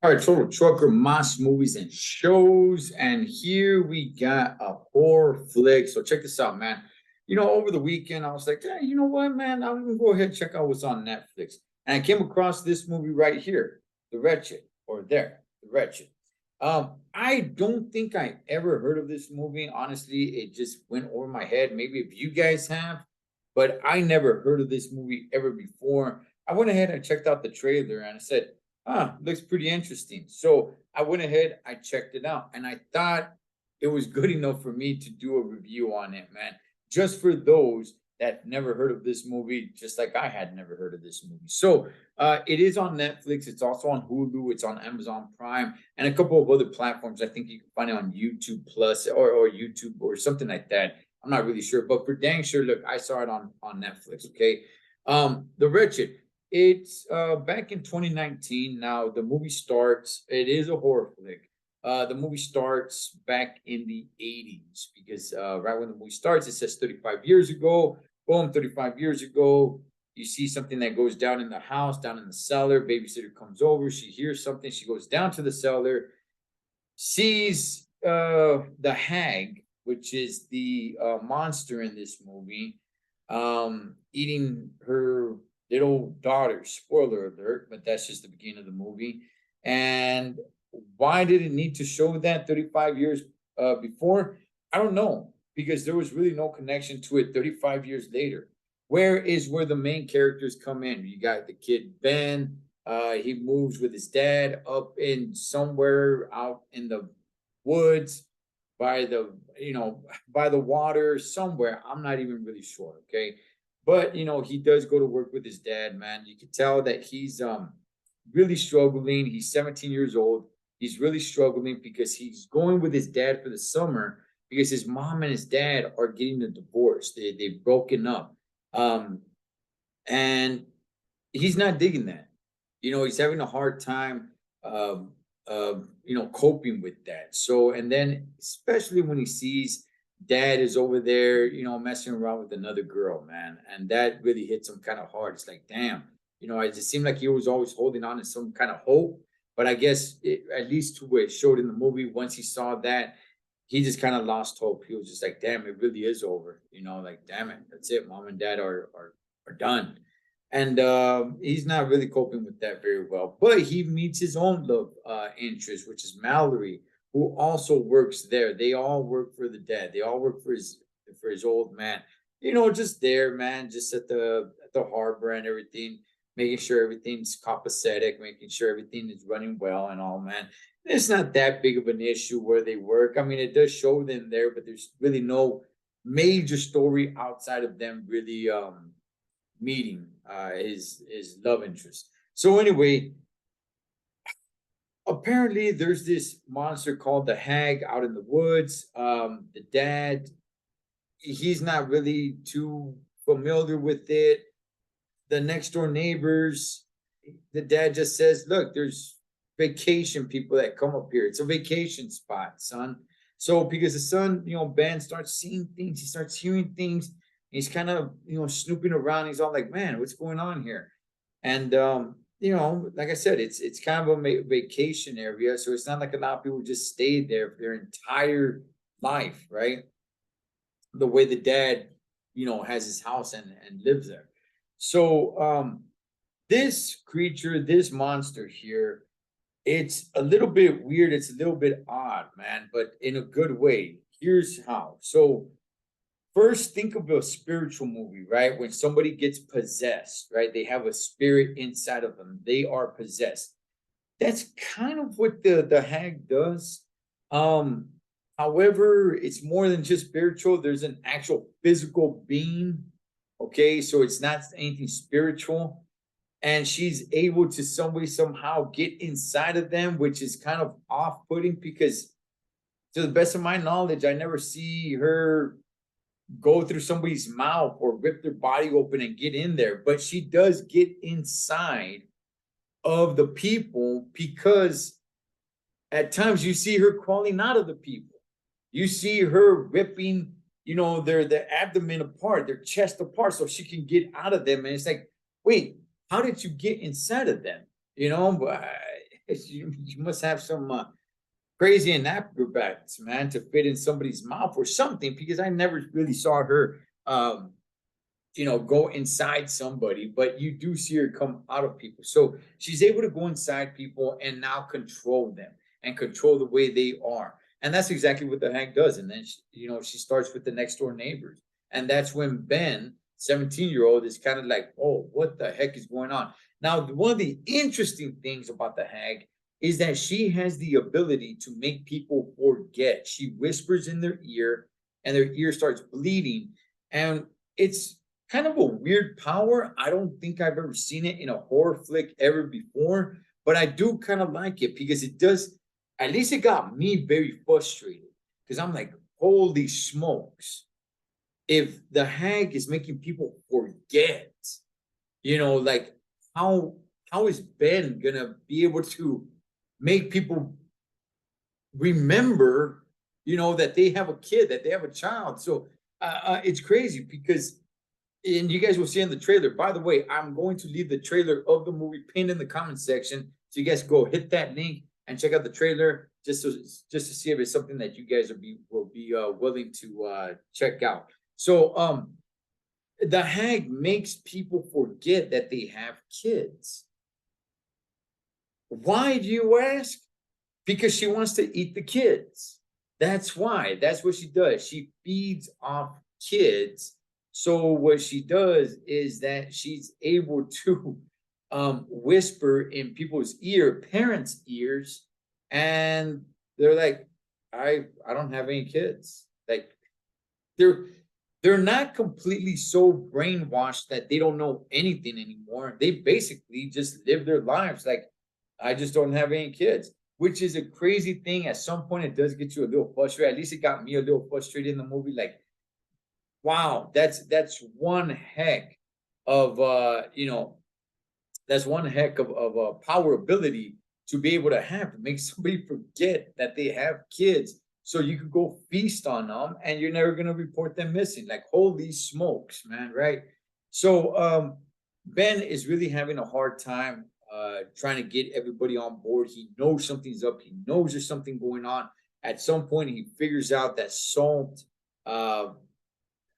All right, Total Trucker, M.A.S. movies and shows. And here we got a horror flick. So check this out, man. Over the weekend, I was like, hey, you know what, man? I'm going to go ahead and check out what's on Netflix. And I came across this movie right here, The Wretched, or there, The Wretched. I don't think I ever heard of this movie. Honestly, it just went over my head. Maybe if you guys have, but I never heard of this movie ever before. I went ahead and checked out the trailer and I said, looks pretty interesting. So I went ahead, I checked it out, and I thought it was good enough for me to do a review on it, man. Just for those that never heard of this movie, just like I had never heard of this movie. So it is on Netflix. It's also on Hulu. It's on Amazon Prime and a couple of other platforms. I think you can find it on YouTube Plus or YouTube or something like that. I'm not really sure, but for dang sure, look, I saw it on Netflix. Okay, The Wretched. It's back in 2019. Now the movie starts. It is a horror flick. The movie starts back in the 80s because right when the movie starts, it says 35 years ago. Boom, 35 years ago. You see something that goes down in the house, down in the cellar. Babysitter comes over. She hears something. She goes down to the cellar, sees the hag, which is the monster in this movie, eating her little daughter. Spoiler alert, but that's just the beginning of the movie. And why did it need to show that 35 years before? I don't know, because there was really no connection to it 35 years later. Where the main characters come in? You got the kid Ben. He moves with his dad up in somewhere out in the woods by the water somewhere. I'm not even really sure. Okay, but he does go to work with his dad. Man, you can tell that he's really struggling. He's 17 years old. He's really struggling because he's going with his dad for the summer because his mom and his dad are getting a divorce. They've broken up. Um, and he's not digging that. He's having a hard time, coping with that. So, and then especially when he sees dad is over there, messing around with another girl, man, and that really hits him kind of hard. It's like, damn, it just seemed like he was always holding on to some kind of hope. But I guess at least to what it showed in the movie, once he saw that, he just kind of lost hope. He was just like, damn, it really is over. Like, damn it, that's it. Mom and dad are done. And he's not really coping with that very well. But he meets his own love interest, which is Mallory, who also works there. They all work for the dad. They all work for his old man. Just there, man, just at the harbor and everything, making sure everything's copacetic, making sure everything is running well and all, man. It's not that big of an issue where they work. I mean, it does show them there, but there's really no major story outside of them really meeting his love interest. So anyway, apparently there's this monster called the Hag out in the woods. The dad, he's not really too familiar with it. The next door neighbors, the dad just says, "Look, there's vacation people that come up here. It's a vacation spot, son." So because the son, Ben starts seeing things, he starts hearing things. He's kind of, snooping around. He's all like, "Man, what's going on here?" And like I said, it's kind of a vacation area, so it's not like a lot of people just stay there for their entire life, right? The way the dad, has his house and lives there. So this creature, this monster here, it's a little bit weird. It's a little bit odd, man, but in a good way. Here's how. So first, think of a spiritual movie, right? When somebody gets possessed, right? They have a spirit inside of them. They are possessed. That's kind of what the hag does. Um, However, it's more than just spiritual. There's an actual physical being. Okay, so it's not anything spiritual. And she's able to somebody somehow get inside of them, which is kind of off-putting because to the best of my knowledge, I never see her go through somebody's mouth or rip their body open and get in there. But she does get inside of the people because at times you see her crawling out of the people. You see her ripping, their abdomen apart, their chest apart, so she can get out of them. And it's like, wait, how did you get inside of them? You know, You must have some crazy and acrobats, man, to fit in somebody's mouth or something, because I never really saw her go inside somebody, but you do see her come out of people. So she's able to go inside people and now control them and control the way they are. And that's exactly what the hag does. And then she starts with the next door neighbors. And that's when Ben, 17-year-old, is kind of like, oh, what the heck is going on? Now, one of the interesting things about the hag is that she has the ability to make people forget. She whispers in their ear and their ear starts bleeding. And it's kind of a weird power. I don't think I've ever seen it in a horror flick ever before, but I do kind of like it because it does, at least it got me very frustrated because I'm like, holy smokes. If the hag is making people forget, like how how is Ben gonna be able to make people remember, that they have a kid, that they have a child? So it's crazy because, and you guys will see in the trailer. By the way, I'm going to leave the trailer of the movie pinned in the comment section, so you guys go hit that link and check out the trailer just to see if it's something that you guys will be willing to check out. So the hag makes people forget that they have kids. Why, do you ask? Because she wants to eat the kids. That's why. That's what she does. She feeds off kids. So what she does is that she's able to whisper in people's parents' ears, and they're like, I don't have any kids. Like they're they're not completely so brainwashed that they don't know anything anymore. They basically just live their lives like, I just don't have any kids, which is a crazy thing. At some point, it does get you a little frustrated. At least it got me a little frustrated in the movie. Like, wow, that's one heck of that's one heck of power ability to be able to make somebody forget that they have kids, so you could go feast on them and you're never going to report them missing. Like, holy smokes, man, right? So Ben is really having a hard time trying to get everybody on board. He knows something's up. He knows there's something going on. At some point, he figures out that salt uh,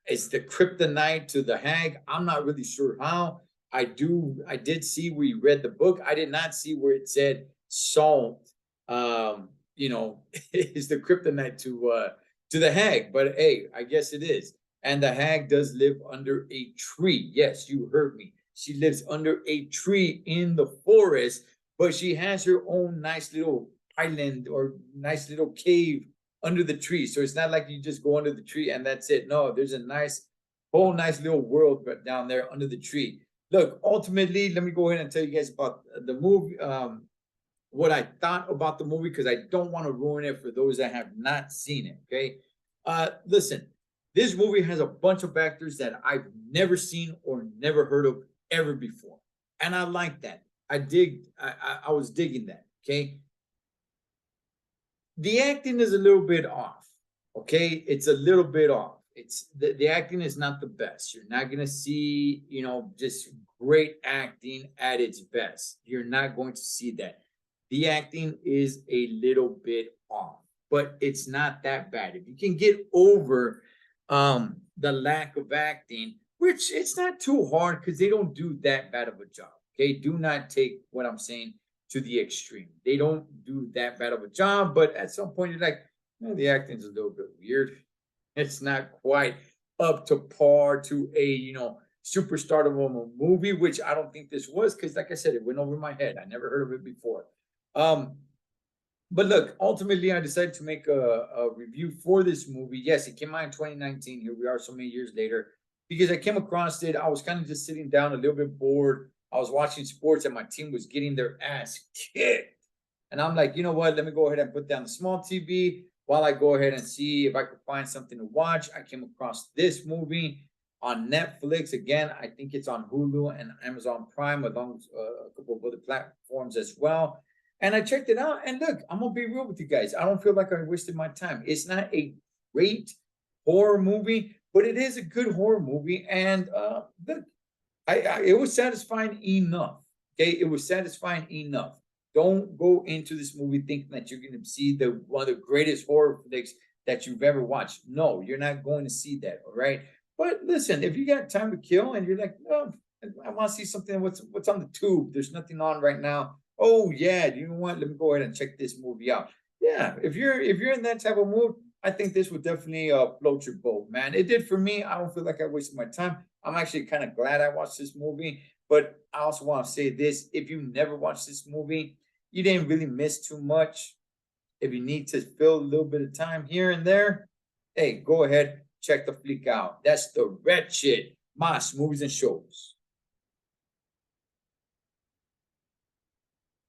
is the kryptonite to the hag. I'm not really sure how. I did see where you read the book. I did not see where it said salt, is the kryptonite to the hag. But hey, I guess it is. And the hag does live under a tree. Yes, you heard me. She lives under a tree in the forest, but she has her own nice little island or nice little cave under the tree. So it's not like you just go under the tree and that's it. No, there's a whole nice little world down there under the tree. Look, ultimately, let me go ahead and tell you guys about the movie, what I thought about the movie, because I don't want to ruin it for those that have not seen it. Okay. Listen, this movie has a bunch of actors that I've never seen or never heard of ever before. And I like that. I was digging that. Okay. The acting is a little bit off. Okay. It's a little bit off. It's the acting is not the best. You're not going to see, just great acting at its best. You're not going to see that. The acting is a little bit off, but it's not that bad. If you can get over the lack of acting, which it's not too hard because they don't do that bad of a job. Okay. Do not take what I'm saying to the extreme. They don't do that bad of a job, but at some point you're like, the acting's a little bit weird. It's not quite up to par to a superstardom of a movie, which I don't think this was, because like I said, it went over my head. I never heard of it before. But look, ultimately I decided to make a review for this movie. Yes, it came out in 2019. Here we are so many years later, because I came across it. I was kind of just sitting down a little bit bored. I was watching sports and my team was getting their ass kicked. And I'm like, you know what? Let me go ahead and put down the small TV while I go ahead and see if I could find something to watch. I came across this movie on Netflix. Again, I think it's on Hulu and Amazon Prime, along with a couple of other platforms as well. And I checked it out. And look, I'm going to be real with you guys. I don't feel like I wasted my time. It's not a great horror movie, but it is a good horror movie. And look, it was satisfying enough. Okay, it was satisfying enough. Don't go into this movie thinking that you're going to see the one of the greatest horror flicks that you've ever watched. No, you're not going to see that. All right. But listen, if you got time to kill and you're like, oh, I want to see something. What's on the tube? There's nothing on right now. Oh yeah, you know what? Let me go ahead and check this movie out. Yeah, if you're in that type of mood, I think this would definitely float your boat, man. It did for me. I don't feel like I wasted my time. I'm actually kind of glad I watched this movie. But I also want to say this: if you never watched this movie, you didn't really miss too much. If you need to fill a little bit of time here and there, hey, go ahead, check the flick out. That's the Wretched M.A.S. Movies and Shows.